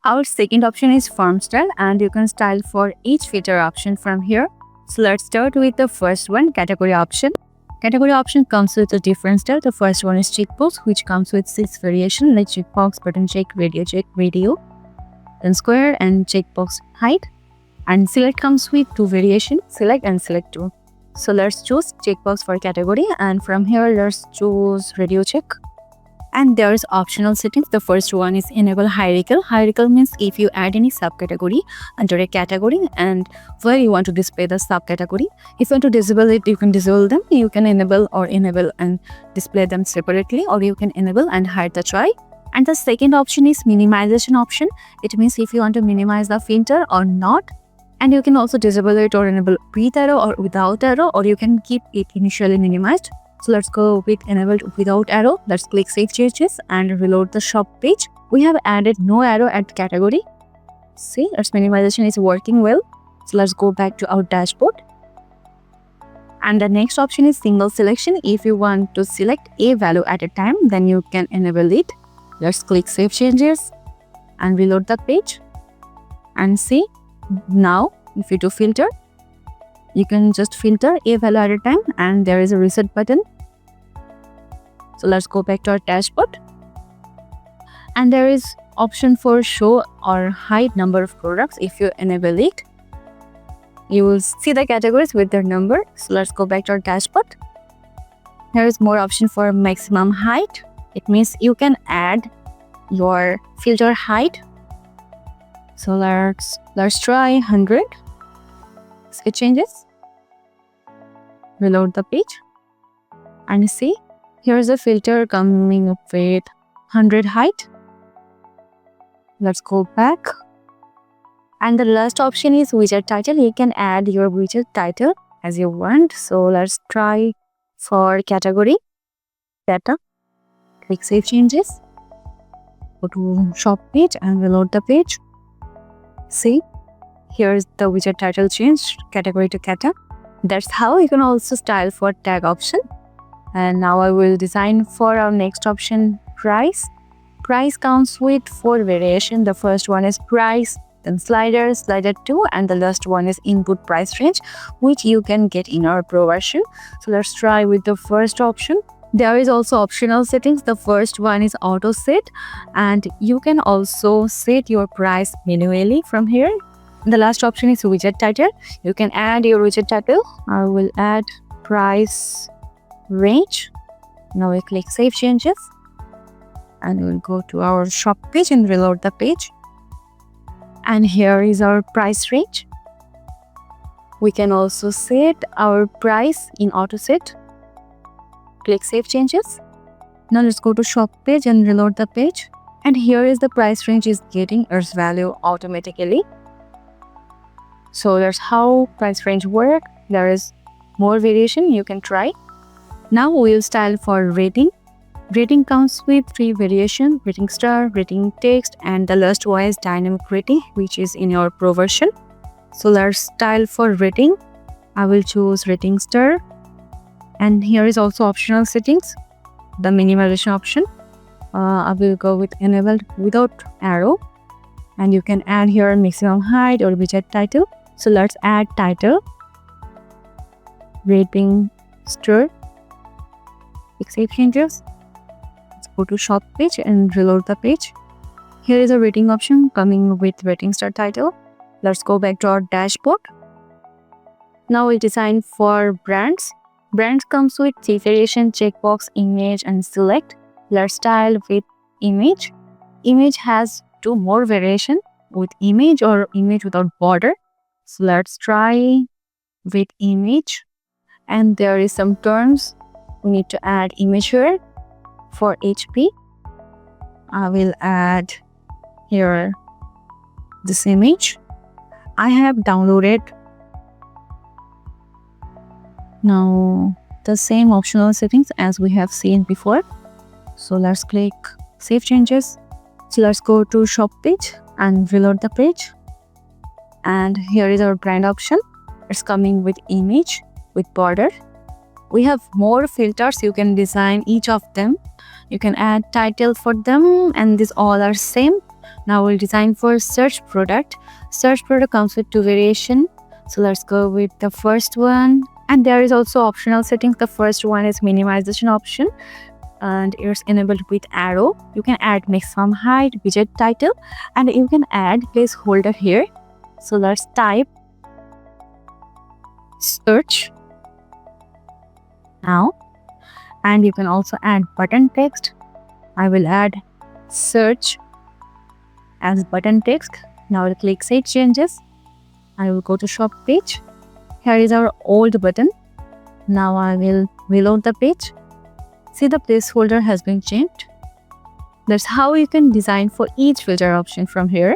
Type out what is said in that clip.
Our second option is form style, and you can style for each filter option from here. So let's start with the first one, category option. Category option comes with a different style. The first one is checkbox, which comes with 6 variations like checkbox, button check, radio, then square and checkbox height. And select comes with 2 variations, select and select 2. So let's choose checkbox for category, and from here let's choose radio check. And there is optional settings. The first one is enable hierarchical. Hierarchical means if you add any subcategory under a category and where you want to display the subcategory. If you want to disable it, you can disable them. You can enable and display them separately, or you can enable and hide the try. And the second option is minimization option. It means if you want to minimize the filter or not. And you can also disable it or enable with arrow or without arrow, or you can keep it initially minimized. So let's go with enabled without arrow. Let's click save changes and reload the shop page. We have added no arrow at category. See, our minimization is working well. So let's go back to our dashboard. And the next option is single selection. If you want to select a value at a time, then you can enable it. Let's click save changes and reload the page. And see, now if you do filter, you can just filter a value at a time, and there is a reset button. So let's go back to our dashboard. And there is option for show or hide number of products. If you enable it, you will see the categories with their number. So let's go back to our dashboard. There is more option for maximum height. It means you can add your filter height. So let's try 100. It changes. Reload the page and see, here's a filter coming up with 100 height. Let's go back. And the last option is widget title. You can add your widget title as you want. So let's try for category data. Click save changes. Go to shop page and reload the page. See, here's the widget title changed, category to cata. That's how you can also style for tag option. And now I will design for our next option, price. Price comes with 4 variations. The first one is price, then slider 2, and the last one is input price range, which you can get in our pro version. So let's try with the first option. There is also optional settings. The first one is auto set, and you can also set your price manually from here. The last option is widget title. You can add your widget title. I will add price range. Now we click save changes and we'll go to our shop page and reload the page. And here is our price range. We can also set our price in auto set. Click save changes. Now let's go to shop page and reload the page. And here is the price range is getting its value automatically. So that's how price range work. There is more variation you can try. Now we'll style for rating. Rating comes with 3 variations: rating star, rating text, and the last one is dynamic rating, which is in your pro version. So let's style for rating. I will choose rating star. And here is also optional settings, the minimization option. I will go with enabled without arrow. And you can add here maximum height or widget title. So let's add title, rating star, click save changes. Let's go to shop page and reload the page. Here is a rating option coming with rating star title. Let's go back to our dashboard. Now we'll design for brands. Brands comes with 3 variation: checkbox, image, and select. Let's style with image. Image has 2 more variation, with image or image without border. So let's try with image. And there is some terms. We need to add image here. For HP, I will add here this image. I have downloaded now the same optional settings as we have seen before. So let's click save changes. So let's go to shop page and reload the page. And here is our brand option. It's coming with image with border. We have more filters. You can design each of them. You can add title for them, and these all are same. Now we'll design for search product. Search product comes with 2 variation. So let's go with the first one. And there is also optional settings. The first one is minimization option, and it's enabled with arrow. You can add maximum height, widget title, and you can add placeholder here. So let's type search now, and you can also add button text. I will add search as button text. Now I'll click Save Changes. I will go to shop page. Here is our old button. Now I will reload the page. See, the placeholder has been changed. That's how you can design for each filter option from here.